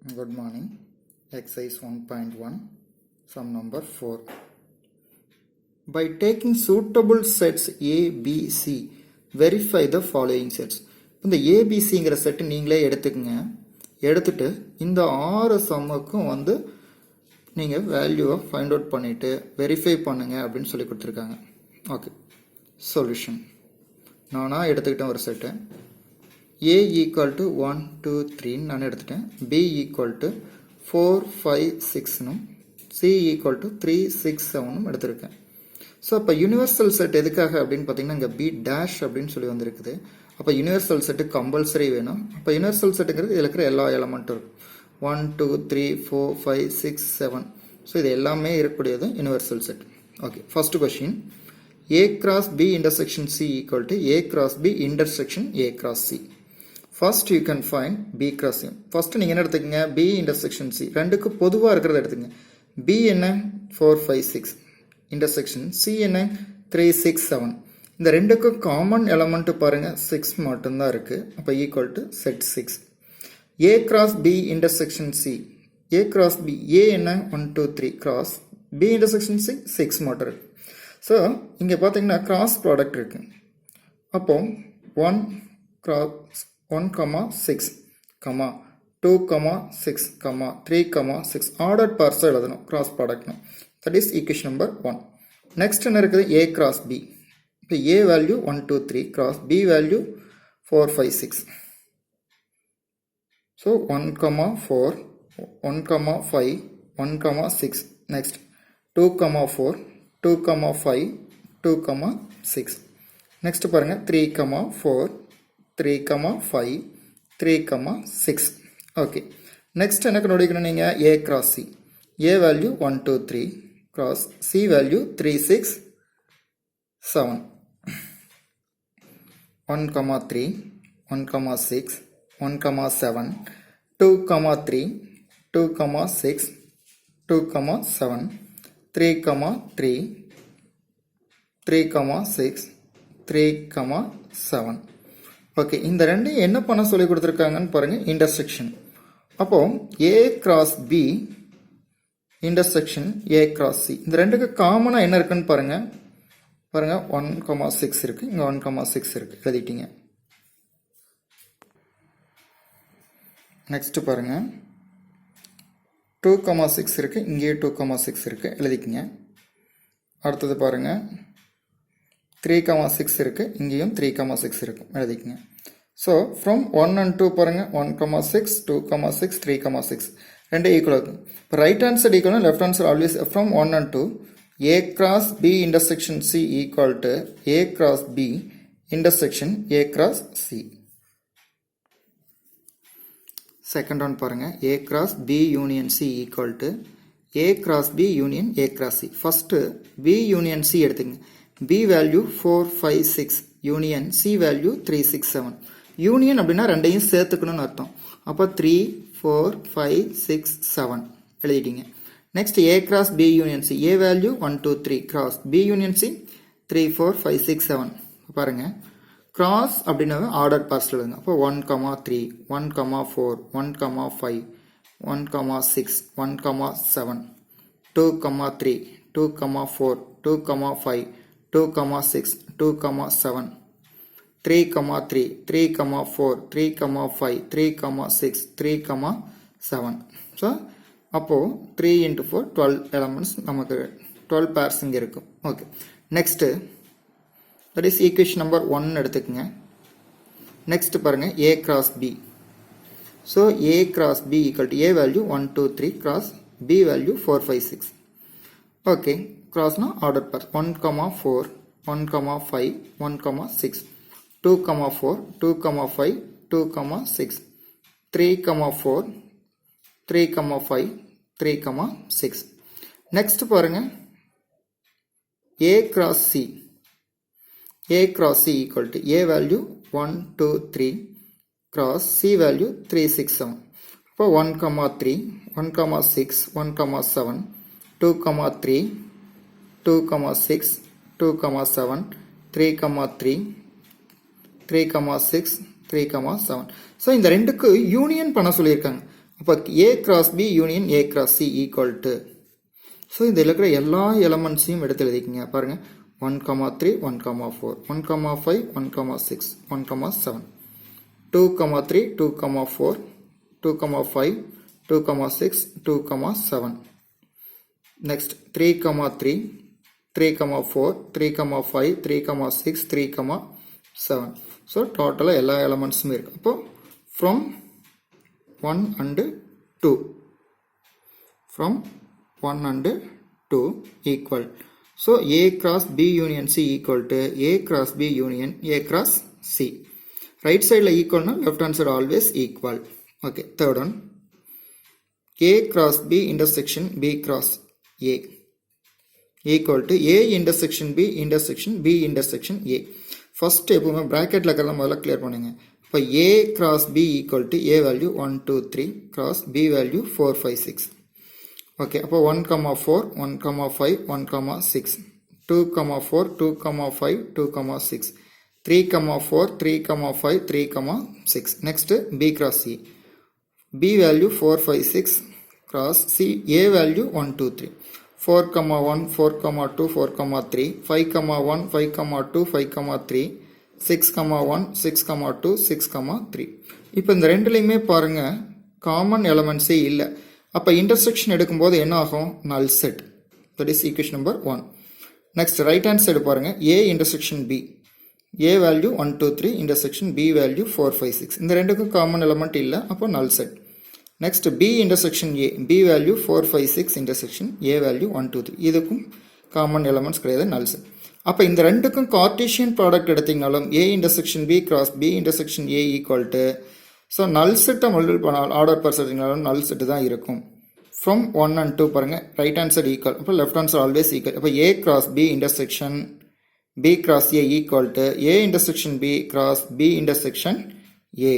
Good morning. Exercise 1.1, sum number 4. By taking suitable sets A, B, C, verify the following sets. இந்த ABCங்கிற set நீங்களே எடுத்துக்கங்க. எடுத்துட்டு இந்த 6 சம்முக்கும் நீங்கள் வேல்யூவை ஃபைண்ட் அவுட் பண்ணிவிட்டு வெரிஃபை பண்ணுங்க அப்படின்னு சொல்லி கொடுத்துருக்காங்க. ஓகே, சொல்யூஷன் நானாக எடுத்துக்கிட்டேன் ஒரு செட்டு. A equal to 1, 2, 3 நான் எடுத்துட்டேன். B equal to 4, 5, 6 C equal to 3, 6, 7 எடுத்திருக்கேன். ஸோ அப்போ யூனிவர்சல் செட் எதுக்காக அப்படின்னு பார்த்தீங்கன்னா இங்கே B டேஷ் அப்படின்னு சொல்லி வந்திருக்குது. அப்போ யூனிவர்சல் செட்டு கம்பல்சரி வேணும். அப்போ யூனிவர்சல் செட்டுங்கிறது இதில் இருக்கிற எல்லா எலமெண்ட்டும் இருக்கும். 1, 2, 3, 4, 5, 6, 7. ஸோ இது எல்லாமே இருக்கக்கூடியது universal set. Okay, first question. A cross B intersection C equal to A cross B intersection A cross C. First you can find B cross C. First நீங்கள் என்ன எடுத்துக்கங்க, B intersection C. ரெண்டுக்கு பொதுவாக இருக்கிறத எடுத்துங்க. B என்ன 4, 5, 6 intersection, C என்ன 3, 6, 7. இந்த ரெண்டுக்கும் காமன் எலமெண்ட் பாருங்க 6 மட்டும்தான் இருக்கு. அப்போ equal to set 6. A cross B intersection C. A cross B, A என்ன 1, 2, 3 cross B intersection C 6 மட்டும் இருக்கு. ஸோ இங்கே பார்த்தீங்கன்னா கிராஸ் ப்ராடக்ட் இருக்கு. அப்போ 1 cross 1, 6, 2, 6, 3, 6 ஆர்டர் பார்ஸாக எழுதணும் கிராஸ் ப்ராடக்ட்னு. That is equation number 1. Next என்ன இருக்குது, A cross B. இப்போ A value 1, 2, 3 cross B value 4, 5, 6. So 1, 4, 1, 5, 1, 6. Next 2, 4, 2, 5, 2, 6. Next பாருங்கள் 3, 4, 3, 5, 3, 6. ஓகே, நெக்ஸ்ட் என்ன கண்டுபிடிக்கணும் நீங்கள், A cross C. A value 1, 2, 3 cross C value 3, 6, 7. 1, 3, 1, 6, 1, 7, 2, 3, 2, 6, 2, 7, 3, 3, 3, 6, 3, 7. Okay, இந்த ரெண்டையும் என்ன பண்ண சொல்லி கொடுத்துருக்காங்கன்னு பாருங்க, இன்டர்செக்ஷன். அப்போ A cross B intersection A cross C. இந்த ரெண்டுக்கு காமனாக என்ன இருக்குன்னு பாருங்க. 1, 6 இருக்கு, இங்கே 1, 6 இருக்கு, எழுதிட்டீங்க. நெக்ஸ்ட் பாருங்க 2, 6 இருக்கு, இங்கே 2, 6 இருக்கு, எழுதிக்கிங்க. அடுத்தது பாருங்க 3, 6 இருக்கு, இங்கேயும் 3, 6 இருக்கு, எழுதிக்கங்க. ஸோ ஃப்ரம் 1 and 2 பாருங்க 1, 6, 2, 6, 3, 6 ரெண்டு ஈக்குவல் இருக்கும். இப்போ right hand side equal, left hand side always from 1 and 2 A cross B intersection C equal to A cross B intersection A cross C. Second one பாருங்க, A cross B union C equal to A cross B union A cross C. First B union C எடுத்துங்க. B value 4, 5, 6 union C value 3, 6, 7. Union அப்படின்னா ரெண்டையும் சேர்த்துக்கணும்னு அர்த்தம். அப்போ 3, 4, 5, 6, 7 எழுதிட்டீங்க. Next A cross B union C. A value 1, 2, 3 cross B union C 3, 4, 5, 6, 7. பாருங்க cross அப்படின்னாவே order parcel எழுதுங்க. அப்போ 1, 3, 1, 4, 1, 5, 1, 6, 1, 7, 2, 3, 2, 4, 2, 5, 2, 6, 2, 7, 3, 3, 3, 4, 3, 5, 3, 6, 3, 7. ஸோ அப்போது 3 into 4 12 எலமெண்ட்ஸ் நமக்கு 12 பேர்ஸ் இங்கே இருக்கும். Okay, next that is equation number 1 எடுத்துக்கங்க. நெக்ஸ்ட் பாருங்கள் A cross B. So A cross B equal to A value 1, 2, 3 cross B value 4, 5, 6. Okay, crossனா ஆர்டர் பேர் 1, 4, 1, 5, 1, 6, 2, 4, 2, 5, 2, 6, 3, 4, 3, 5, 3, 6. நெக்ஸ்ட் பாருங்க A cross C. A cross C equal to A value 1, 2, 3 cross C value 3, 6, 7. இப்போ 1, 3, 1, 6, 1, 7, 2, 3, 2, 6, 2, 7, 3, 3, 3, 6, 3, 7. So இந்த ரெண்டுக்கு union பண்ண சொல்லியிருக்காங்க. அப்போ A cross B union A cross C equal to, so இதில் இருக்கிற எல்லா எலமெண்ட்ஸையும் எடுத்து எழுதிக்கிங்க பாருங்கள். 1,3 1,4 1,5 1,6 1,7 2,3 2,4 2,5 2,6 2,7 next 3,3 3,4 3,5 3,6 3,7 ஸோ டோட்டலாக எல்லா எலமெண்ட்ஸுமே இருக்குது. அப்போ from 1 and 2 from 1 and 2 equal. So A cross B union C equal to A cross B union A cross C. Right side equal na, left hand side always equal. Okay, third one. A cross B intersection B cross A equal to A intersection B intersection B intersection A. First எப்பவுமே bracket இருக்கிறத முதல்ல clear பண்ணுங்க. இப்போ A cross B equal to A value 1 2 3 cross B value 4 5 6. Okay, அப்போ 1,4 1,5 1,6 2,4 2,5 2,6 3,4 3,5 3,6. Next B cross C. B value 4 5 6 cross C. A value 1 2 3 4,1 4,2 4,3 5,1 5,2 5,3 6,1 6,2 6,3. இப்போ இந்த ரெண்டுலையுமே பாருங்க common எலமெண்ட்ஸே இல்லை. அப்போ இன்டர்செக்ஷன் எடுக்கும்போது என்ன ஆகும்? நல் set. That is equation number 1. Next right hand side பாருங்க. A intersection B. A value 1 2 3 intersection B value 4 5 6. இந்த ரெண்டுக்கும் காமன் எலமெண்ட் இல்லை, அப்போ நல் set. Next B intersection A. B value 4 5 6 intersection A value 1 2 3. இதுக்கும் காமன் எலமெண்ட்ஸ் கிடையாது, நல் set. அப்போ இந்த ரெண்டுக்கும் கார்ட்டீசியன் ப்ராடக்ட் எடுத்தீங்கனாலும் A intersection B cross B intersection A equal to, so null செட்டை மல்டிபிள் பண்ணால் ஆர்டர் பர் செட்டிங்கனாலும் நல் செட்டு தான் இருக்கும். ஃப்ரம் 1 and 2 பாருங்க, ரைட் ஹேண்ட் சைடு ஈக்குவல், அப்போ left hand side always equal. அப்போ A cross B intersection B cross A equal to A intersection B cross B intersection A.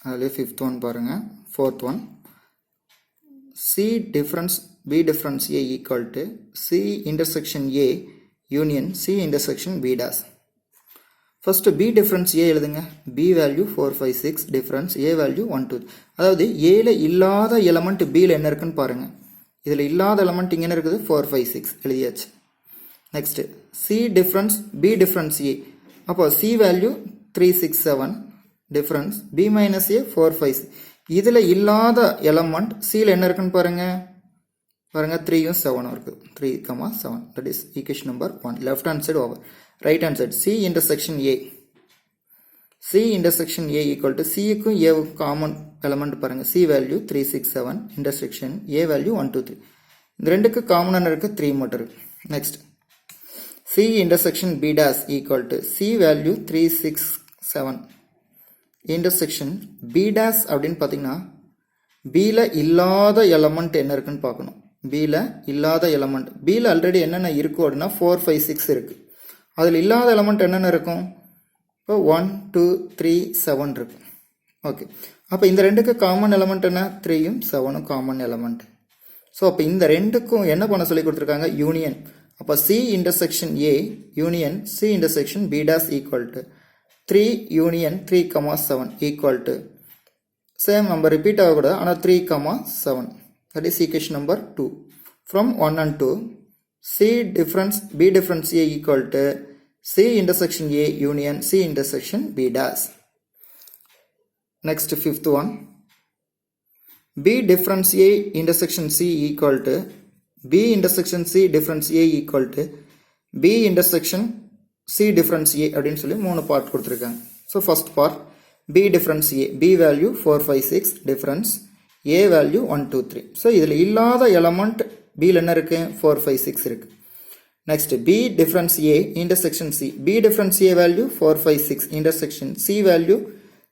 அதில் fifth one பாருங்க. Fourth one C difference B difference A equal to C intersection A union C intersection B toss. First B difference A எழுதுங்க. B value 4 5 6 difference A value 1 2. அதாவது Aல இல்லாத element Bல என்ன இருக்குன்னு பாருங்க. இதில் இல்லாத எலமெண்ட் இங்கே இருக்குது 4 5 6 எழுதியாச்சு. Next C difference B difference A. அப்போ C value 3 6 7 difference B minus A 4 5. இதில் இல்லாத எலமெண்ட் Cல என்ன இருக்குன்னு பாருங்க. பாருங்க 3யும் 7ம் இருக்குது. 3,7. That is equation number 1. Left hand side over. Right hand side C intersection A. C intersection A equal டு Cக்கும் Aவுக்கும் காமன் எலமெண்ட் பாருங்க. C value 3 6 7 intersection A value 1 2 3. இந்த ரெண்டுக்கு காமனாக இருக்கு 3 மட்டும் இருக்கு. Next C intersection B toss equal to C value 3 6 7 intersection B toss அப்படின்னு பார்த்தீங்கன்னா Bல இல்லாத எலமெண்ட் என்ன இருக்குன்னு பார்க்கணும். Bல இல்லாத எலமெண்ட் Bல ஆல்ரெடி என்னென்ன இருக்கும் அப்படின்னா 4 5 6 இருக்கு. அதில் இல்லாத எலமெண்ட் என்னென்ன இருக்கும்? இப்போ 1 2 3 7 இருக்கு. ஓகே, அப்போ இந்த ரெண்டுக்கு காமன் எலமெண்ட் என்ன? 3யும் 7ம் காமன் எலமெண்ட். ஸோ அப்போ இந்த ரெண்டுக்கும் என்ன பண்ண சொல்லி கொடுத்துருக்காங்க? யூனியன். அப்போ C intersection A union C intersection B toss equal to 3 union 3,7 equal to same number repeat ஆகக்கூடாது, ஆனால் 3,7. That is equation number 2. From 1 and 2 C difference B difference A equal to C intersection A union C intersection B dash. Next fifth one. B difference A intersection C equal to B intersection C difference A equal to B intersection C difference A அப்படின்னு சொல்லி 3 part கொடுத்துருக்காங்க. So first part B difference A. B value 4 5 6 difference A value 1 2 3. So இதில் இல்லாத element Bல என்ன இருக்கு? 4 5 6 இருக்கு. Next B difference A intersection C. B difference A value 4 5 6 intersection C value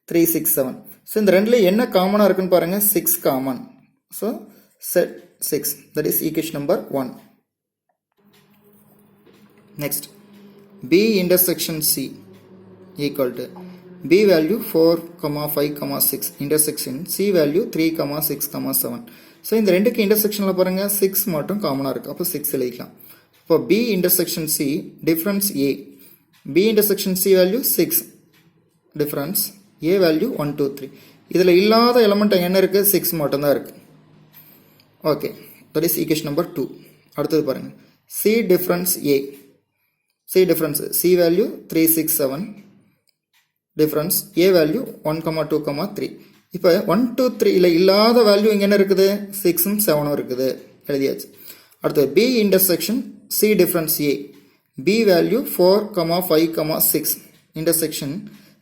3 6 7. So இந்த ரெண்டுல என்ன காமனா இருக்குன்னு பாருங்க. 6 common. So set 6. That is equation number 1. Next B intersection C equal to B value 4 5 6 intersection C value 3 6 7. So இந்த ரெண்டுக்கு இன்டர்செக்ஷனில் பாருங்க 6 மட்டும் காமனாக இருக்குது. அப்போ 6 எழுதிக்கலாம். இப்போ B intersection C difference A. B intersection C value 6 difference A value 1 2 3. இதில் இல்லாத எலமெண்ட் என்ன இருக்குது 6 மட்டும்தான் இருக்குது. Okay, that is equation number 2. அடுத்தது பாருங்கள், C difference A. C difference C value 367, difference A value 1,2,3. இப்போ 1 2 3ல் இல்லாத வேல்யூ இங்கே என்ன இருக்குது 6ம் 7ம் இருக்குது, எழுதியாச்சு. அடுத்தது B intersection C difference A. B value 4,5,6, intersection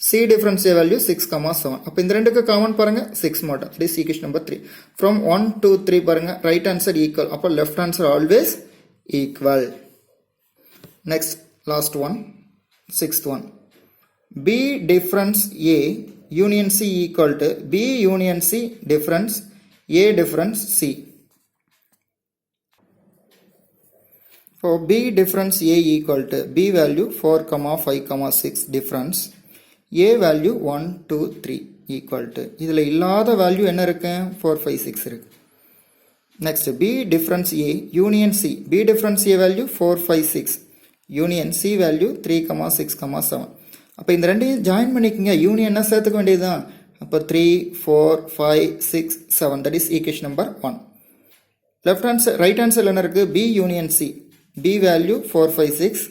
C difference A value 6,7. அப்போ இந்த ரெண்டுக்கு காமன் பாருங்க 6 மட்டும். That is equation number 3. From 1 2 3 பாருங்க, ரைட் ஆன்சர் ஈக்குவல், அப்போ left answer always equal. Next last one, 6th one. B difference A union C equal to B union C difference A difference C. For B difference A equal to B value 4,5,6 difference A value 1 2 3 equal to, இதில் இல்லாத value என்ன இருக்கு 4 5 6 இருக்கு. Next B difference A union C. B difference A value 4 5 6 union C value 3,6,7. அப்போ இந்த ரெண்டையும் join பண்ணிக்கோங்க, யூனியன்னா சேர்த்துக்க வேண்டியதுதான். அப்போ 3 4 5 6 7, that is equation number 1. Left answer right answer என்ன இருக்குது B union C. B value 4 5 6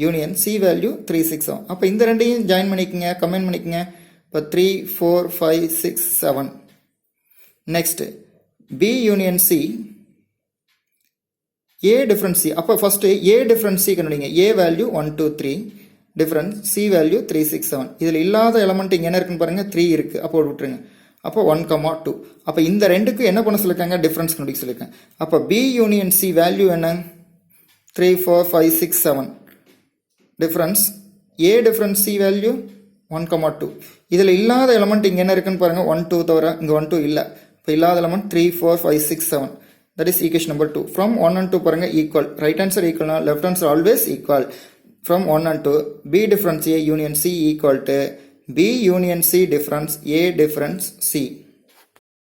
union C value 3 6 7. அப்போ இந்த ரெண்டையும் ஜாயின் பண்ணிக்கோங்க, கமெண்ட் பண்ணிக்கோங்க. இப்போ 3 4 5 6 7. Next B union C A difference C. அப்போ ஃபர்ஸ்ட் A டிஃப்ரென்ஸ் C கண்டுபிடிங்க. A value 1 2 3, difference C value 3 6 7. இதில் இல்லாத எலமெண்ட் இங்கே என்ன இருக்குன்னு பாருங்கள் 3 இருக்குது, அப்போ விட்டுருங்க. அப்போ 1,2. அப்போ இந்த ரெண்டுக்கு என்ன பண்ண சொல்லியிருக்காங்க டிஃப்ரென்ஸ் கண்டுபிடிக்க சொல்லியிருக்காங்க. அப்போ B யூனியன் C வேல்யூ என்ன 3 4 5 6 7, difference A difference C value 1,2. இதில் இல்லாத எலமெண்ட் இங்கே என்ன இருக்குன்னு பாருங்கள் 1 2 தவிர இங்கே 1 2 இல்லை. இப்போ இல்லாத element 3 4 5 6 7, that is equation number 2. From 1 and 2 பாருங்கள் ஈக்குவல், ரைட் ஆன்சர் ஈக்குவல்னா left answer always equal. From 1 and 2, B difference A union C equal to B union C difference A difference C.